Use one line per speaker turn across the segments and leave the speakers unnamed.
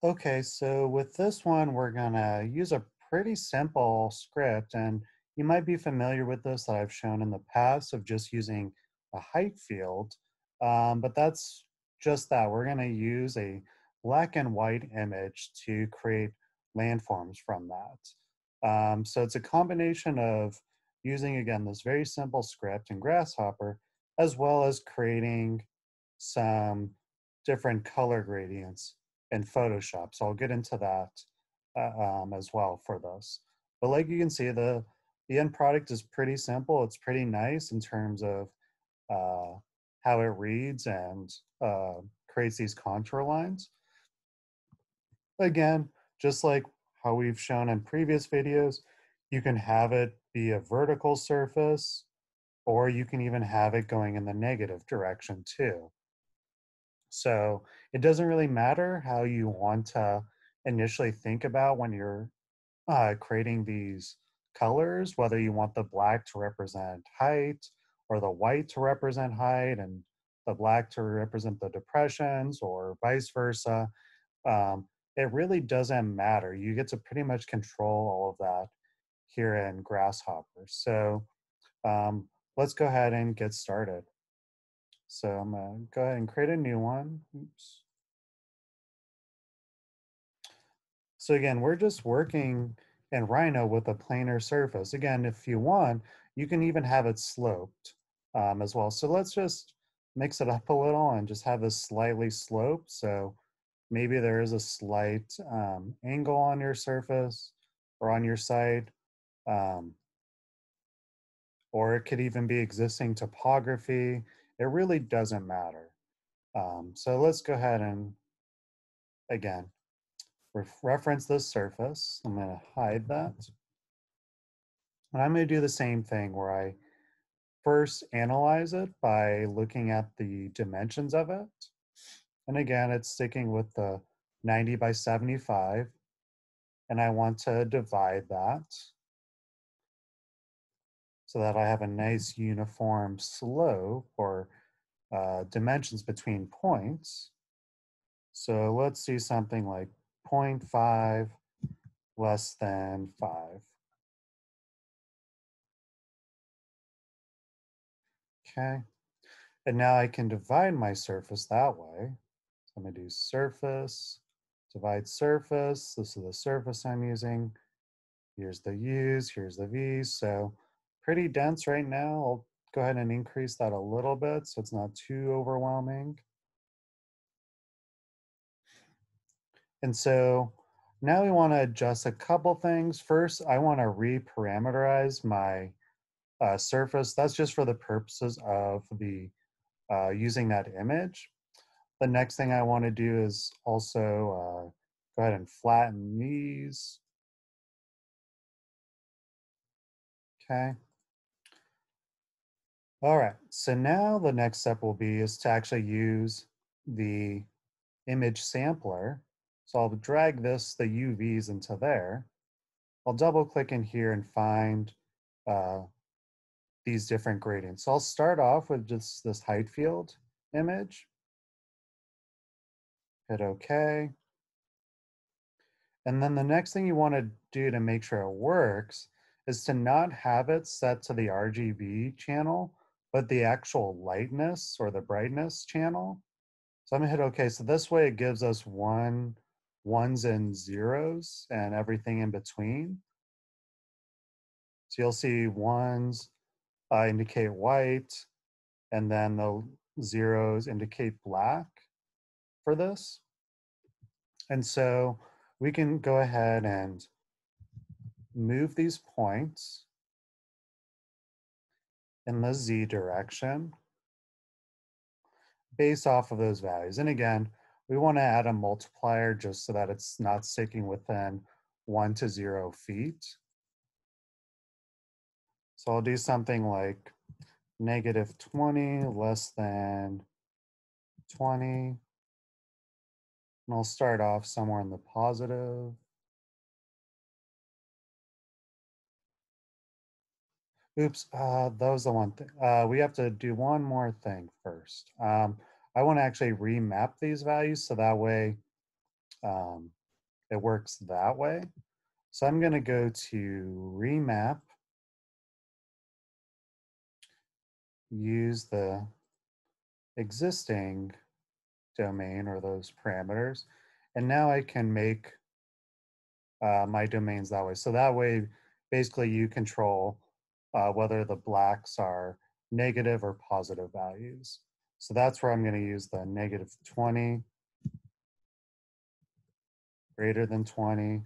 Okay, so with this one, we're gonna use a pretty simple script, and you might be familiar with this that I've shown in the past of just using a height field, but that's just that. We're gonna use a black and white image to create landforms from that. So it's a combination of using, again, this very simple script in Grasshopper, as well as creating some different color gradients in Photoshop. So I'll get into that as well for this. But like you can see, the end product is pretty simple. It's pretty nice in terms of uh, how it reads and creates these contour lines. Again, just like how we've shown in previous videos, you can have it be a vertical surface, or you can even have it going in the negative direction too. So it doesn't really matter how you want to initially think about when you're creating these colors, whether you want the black to represent height or the white to represent height and the black to represent the depressions or vice versa. It really doesn't matter. You get to pretty much control all of that here in Grasshopper. So um, let's go ahead and get started. So I'm gonna go ahead and create a new one. Oops. So again, we're just working in Rhino with a planar surface. Again, if you want, you can even have it sloped as well. So let's just mix it up a little and just have this slightly sloped. So maybe there is a slight angle on your surface or on your side, um, or it could even be existing topography. It really doesn't matter. So let's go ahead and, again, reference this surface. I'm going to hide that. And I'm going to do the same thing where I first analyze it by looking at the dimensions of it. And again, it's sticking with the 90 by 75. And I want to divide that so that I have a nice uniform slope or dimensions between points. So let's do something like 0.5 less than 5. Okay. And now I can divide my surface that way. So I'm going to do surface, divide surface. This is the surface I'm using. Here's the U's, here's the V's. So pretty dense right now. I'll go ahead and increase that a little bit so it's not too overwhelming. And so now we want to adjust a couple things. First, I want to reparameterize my surface. That's just for the purposes of the using that image. The next thing I want to do is also go ahead and flatten these. Okay. All right. So now the next step will be is to actually use the image sampler. So I'll drag the UVs into there. I'll double click in here and find uh, these different gradients. So I'll start off with just this height field image. Hit OK. And then the next thing you want to do to make sure it works is to not have it set to the RGB channel, but the actual lightness or the brightness channel. So I'm gonna hit OK. So this way it gives us ones and zeros and everything in between. So you'll see ones indicate white, and then the zeros indicate black for this. And so we can go ahead and move these points in the Z direction based off of those values. And again, we want to add a multiplier just so that it's not sticking within 1 to 0 feet. So I'll do something like -20 less than 20. And I'll start off somewhere in the positive. Oops, that was the one thing. We have to do one more thing first. I want to actually remap these values so that way it works that way. So I'm going to go to Remap, use the existing domain or those parameters, and now I can make my domains that way. So that way, basically you control whether the blacks are negative or positive values. So that's where I'm going to use the -20, greater than 20,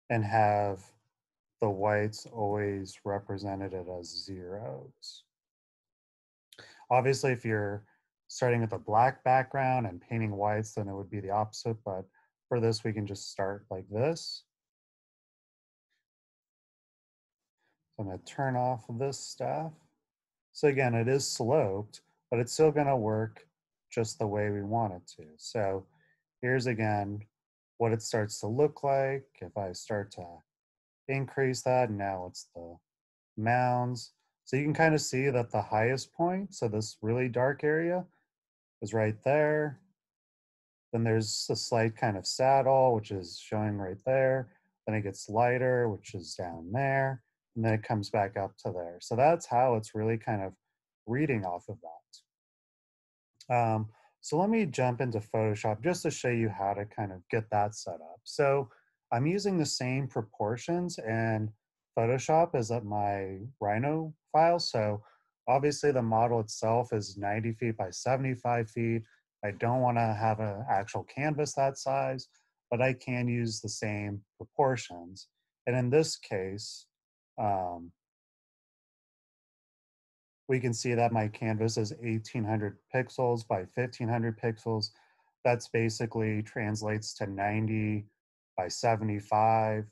and have the whites always represented as zeros. Obviously, if you're starting with a black background and painting whites, then it would be the opposite. But for this, we can just start like this. So I'm going to turn off this stuff. So again, it is sloped, but it's still going to work just the way we want it to. So here's again what it starts to look like. If I start to increase that, now it's the mounds. So you can kind of see that the highest point, so this really dark area, is right there. Then there's a slight kind of saddle, which is showing right there. Then it gets lighter, which is down there. And then it comes back up to there. So that's how it's really kind of reading off of that. So let me jump into Photoshop just to show you how to kind of get that set up. So I'm using the same proportions in Photoshop as at my Rhino file. So obviously the model itself is 90 feet by 75 feet. I don't want to have an actual canvas that size, but I can use the same proportions. And in this case, um, we can see that my canvas is 1800 pixels by 1500 pixels. That's basically translates to 90 by 75.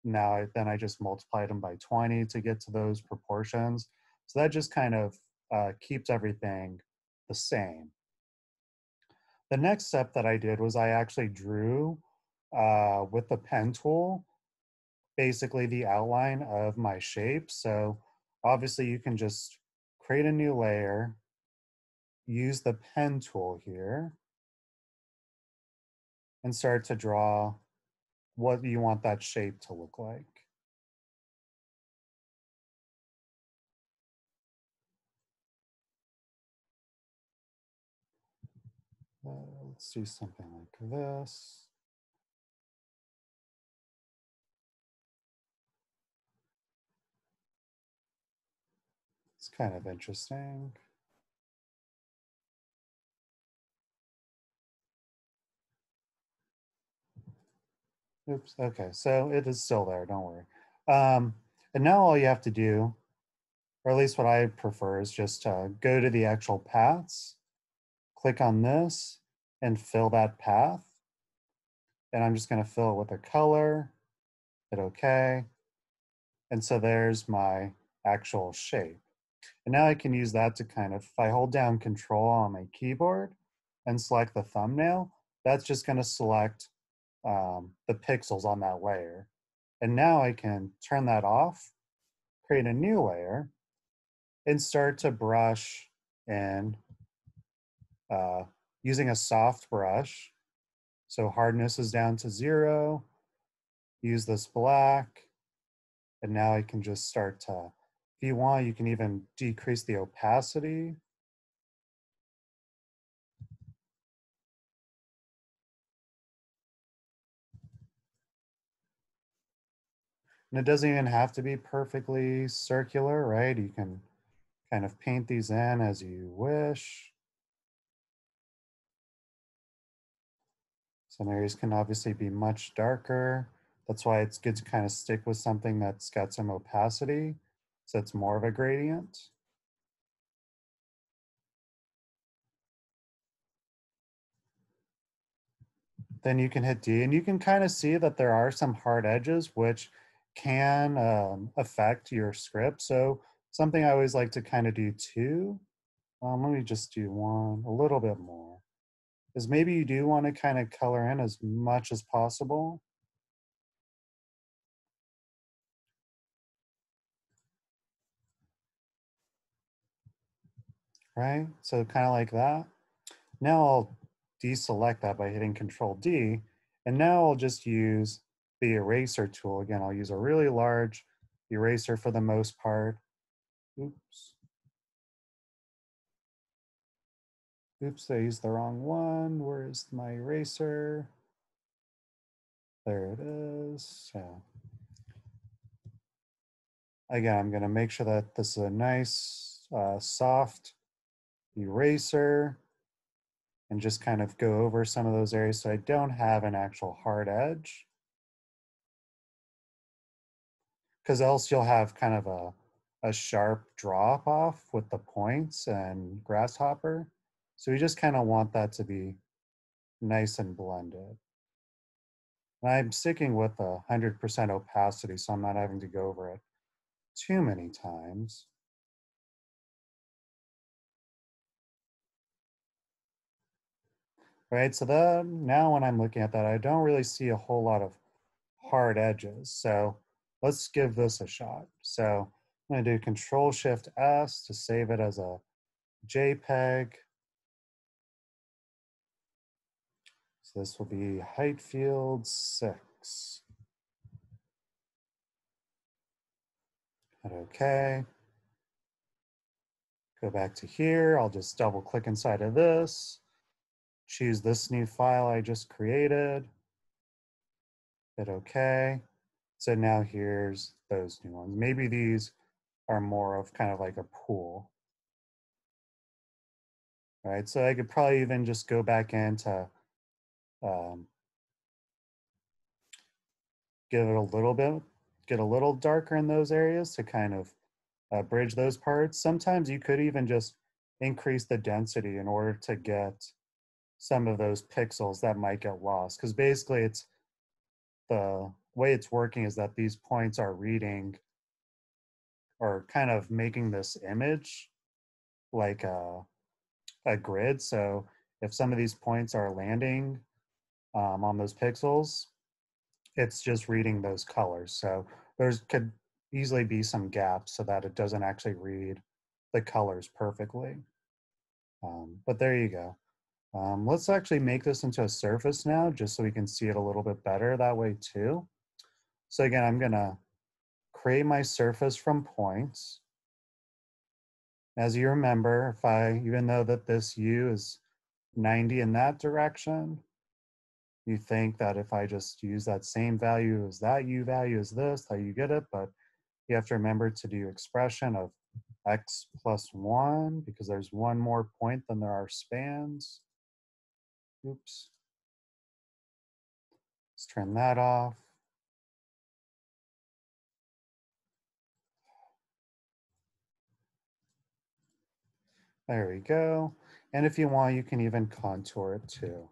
Then I just multiplied them by 20 to get to those proportions. So that just kind of keeps everything the same. The next step that I did was I actually drew with the pen tool basically the outline of my shape. So obviously you can just create a new layer, use the pen tool here, and start to draw what you want that shape to look like. Let's do something like this. It's kind of interesting. Oops, okay, so it is still there, don't worry. And now all you have to do, or at least what I prefer, is just go to the actual paths, click on this, and fill that path. And I'm just going to fill it with a color, hit OK. And so there's my actual shape. And now I can use that to kind of, if I hold down Control on my keyboard and select the thumbnail, that's just going to select the pixels on that layer. And now I can turn that off, create a new layer, and start to brush in using a soft brush. So hardness is down to 0. Use this black. And now I can just start to, if you want, you can even decrease the opacity. And it doesn't even have to be perfectly circular, right? You can kind of paint these in as you wish. Some areas can obviously be much darker. That's why it's good to kind of stick with something that's got some opacity, so it's more of a gradient. Then you can hit D, and you can kind of see that there are some hard edges which can affect your script. So something I always like to kind of do too, let me just do one a little bit more, is maybe you do want to kind of color in as much as possible. Right, so kind of like that. Now I'll deselect that by hitting Control D, And now I'll just use the eraser tool. Again, I'll use a really large eraser for the most part. Oops. Oops, I used the wrong one. Where is my eraser? There it is. So again, I'm gonna make sure that this is a nice, soft eraser and just kind of go over some of those areas so I don't have an actual hard edge. Because else you'll have kind of a sharp drop off with the points and grasshopper. So we just kind of want that to be nice and blended. And I'm sticking with 100% opacity, so I'm not having to go over it too many times. Right, so now when I'm looking at that, I don't really see a whole lot of hard edges. So let's give this a shot. So I'm gonna do Control Shift S to save it as a JPEG. So this will be heightfield 6. Hit OK. Go back to here. I'll just double click inside of this. Choose this new file I just created. Hit OK. So now here's those new ones. Maybe these are more of kind of like a pool. All right, so I could probably even just go back into give it a little bit, get a little darker in those areas to kind of bridge those parts. Sometimes you could even just increase the density in order to get some of those pixels that might get lost. Because basically it's the way it's working is that these points are reading or kind of making this image like a grid. So if some of these points are landing on those pixels, it's just reading those colors. So there's could easily be some gaps so that it doesn't actually read the colors perfectly. But there you go. Let's actually make this into a surface now, just so we can see it a little bit better that way too. So again, I'm gonna create my surface from points. As you remember, if I, even though that this U is 90 in that direction, you think that if I just use that same value as that U value as this, that you get it, but you have to remember to do expression of x plus 1 because there's one more point than there are spans. Oops. Let's turn that off. There we go. And if you want, you can even contour it too.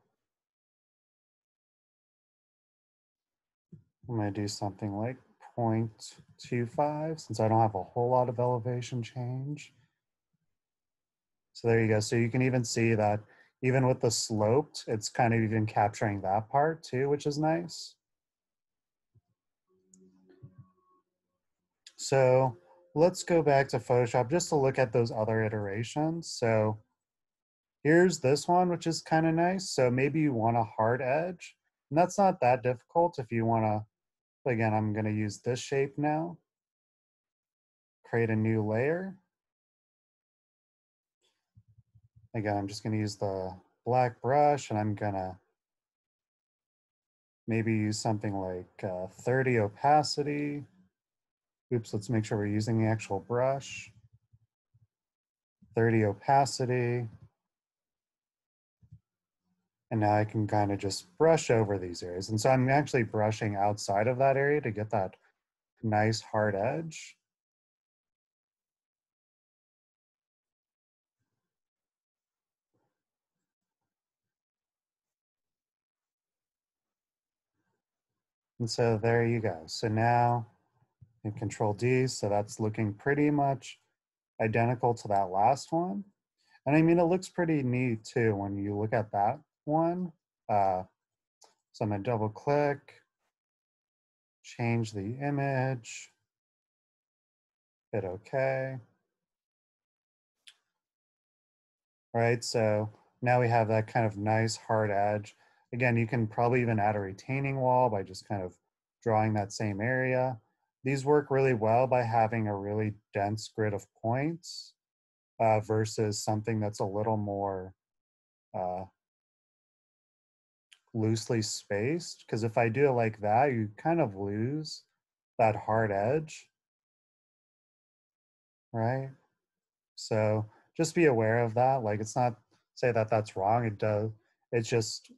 I'm going to do something like 0.25 since I don't have a whole lot of elevation change. So there you go. So you can even see that even with the sloped, it's kind of even capturing that part too, which is nice. So let's go back to Photoshop just to look at those other iterations. So here's this one, which is kind of nice. So maybe you want a hard edge. And that's not that difficult if you want to, again, I'm going to use this shape now. Create a new layer. Again, I'm just going to use the black brush and I'm going to maybe use something like 30 opacity. Oops, let's make sure we're using the actual brush. 30 opacity. And now I can kind of just brush over these areas. And so I'm actually brushing outside of that area to get that nice hard edge. And so there you go. So now in Control D, so that's looking pretty much identical to that last one. And I mean, it looks pretty neat too when you look at that one. So I'm gonna double click, change the image, hit OK. Right, so now we have that kind of nice hard edge. Again, you can probably even add a retaining wall by just kind of drawing that same area. These work really well by having a really dense grid of points versus something that's a little more uh, loosely spaced. Because if I do it like that, you kind of lose that hard edge, right? So just be aware of that. Like it's not say that that's wrong. It does. It's just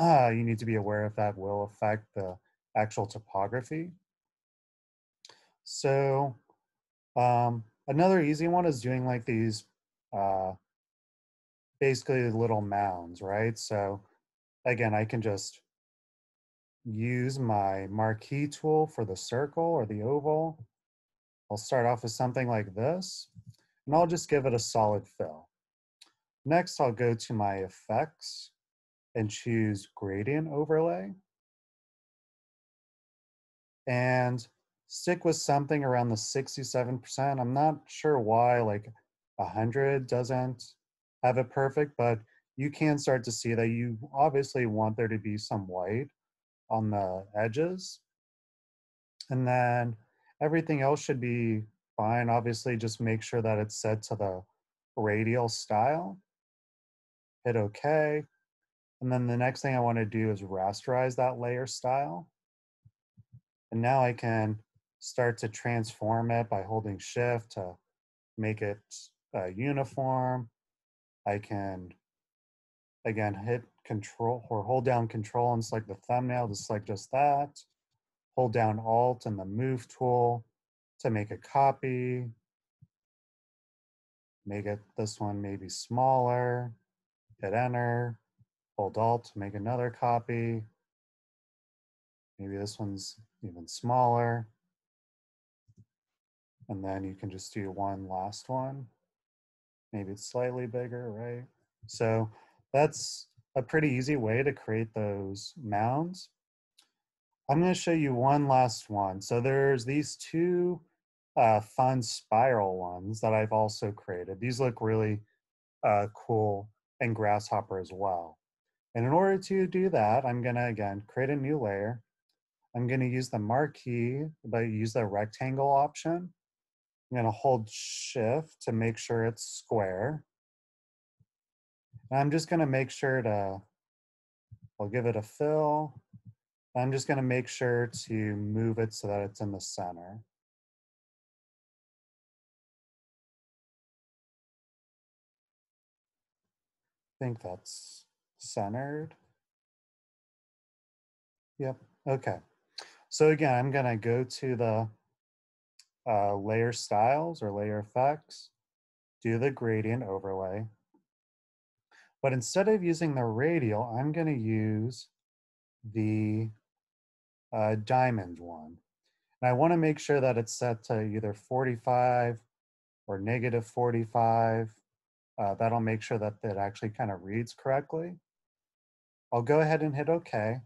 you need to be aware if that will affect the actual topography. So another easy one is doing like these uh, basically little mounds, right? So again, I can just use my marquee tool for the circle or the oval. I'll start off with something like this, and I'll just give it a solid fill. Next, I'll go to my effects and choose gradient overlay and stick with something around the 67%. I'm not sure why like 100 doesn't have it perfect, but you can start to see that you obviously want there to be some white on the edges. And then everything else should be fine. Obviously, just make sure that it's set to the radial style. Hit OK. And then the next thing I want to do is rasterize that layer style. And now I can start to transform it by holding shift to make it uniform. I can, again, hit control or hold down control and select the thumbnail to select just that. Hold down alt and the move tool to make a copy. Make it this one maybe smaller. Hit enter. Hold alt to make another copy. Maybe this one's even smaller. And then you can just do one last one. Maybe it's slightly bigger, right? So that's a pretty easy way to create those mounds. I'm going to show you one last one. So there's these two fun spiral ones that I've also created. These look really cool in Grasshopper as well. And in order to do that, I'm going to, again, create a new layer. I'm going to use the marquee, but use the rectangle option. I'm going to hold shift to make sure it's square. And I'm just going to make sure to, I'll give it a fill. I'm just going to make sure to move it so that it's in the center. I think that's centered. Yep. Okay. So again, I'm going to go to the layer styles or layer effects, do the gradient overlay. But instead of using the radial, I'm going to use the diamond one. And I want to make sure that it's set to either 45 or negative 45. That'll make sure that it actually kind of reads correctly. I'll go ahead and hit OK.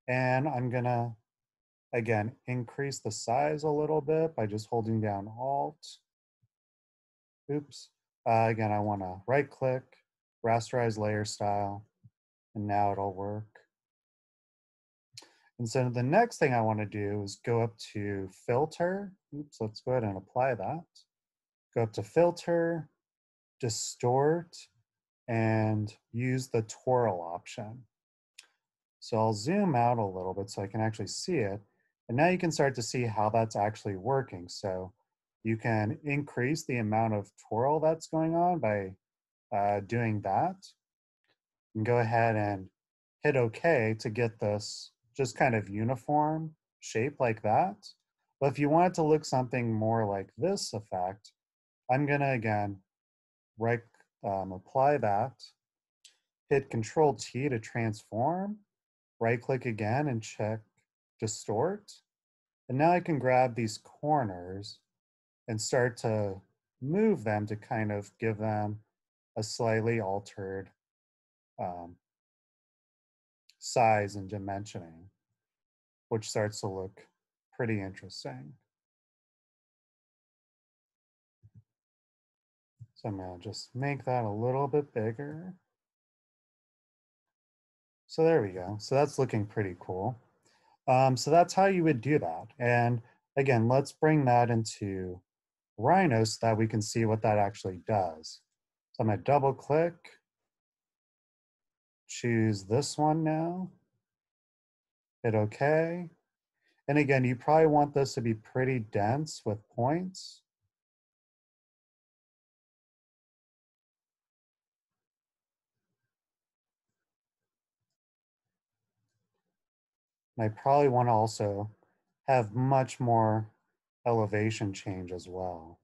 And I'm going to, again, increase the size a little bit by just holding down Alt. Oops. Again, I want to right click, rasterize layer style, and now it'll work. And so the next thing I want to do is go up to filter. Oops, let's go ahead and apply that. Go up to filter, distort, and use the twirl option. So I'll zoom out a little bit so I can actually see it. And now you can start to see how that's actually working. So you can increase the amount of twirl that's going on by doing that. And go ahead and hit OK to get this just kind of uniform shape like that. But if you want it to look something more like this effect, I'm gonna, again, right apply that, hit Control T to transform, right click again and check distort. And now I can grab these corners and start to move them to kind of give them a slightly altered size and dimensioning, which starts to look pretty interesting. So I'm gonna just make that a little bit bigger. So there we go. So that's looking pretty cool. So that's how you would do that. And again, let's bring that into Rhino so that we can see what that actually does. So I'm gonna double click, choose this one now, hit OK. And again, you probably want this to be pretty dense with points. And I probably want to also have much more elevation change as well.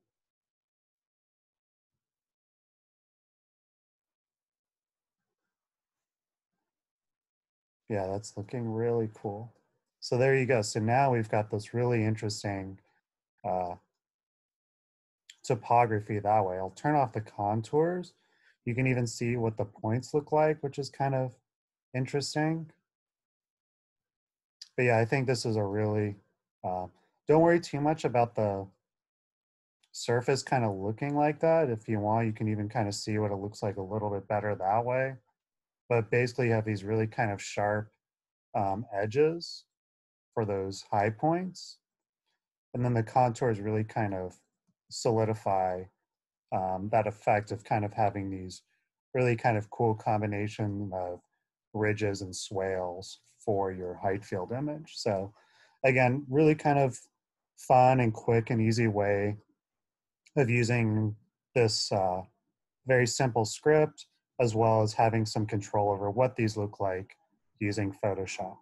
Yeah, that's looking really cool. So there you go. So now we've got this really interesting uh, topography that way. I'll turn off the contours. You can even see what the points look like, which is kind of interesting. But yeah, I think this is a really, uh, don't worry too much about the surface kind of looking like that. If you want, you can even kind of see what it looks like a little bit better that way. But basically you have these really kind of sharp edges for those high points. And then the contours really kind of solidify that effect of kind of having these really kind of cool combination of ridges and swales for your height field image. So again, really kind of fun and quick and easy way of using this very simple script, as well as having some control over what these look like using Photoshop.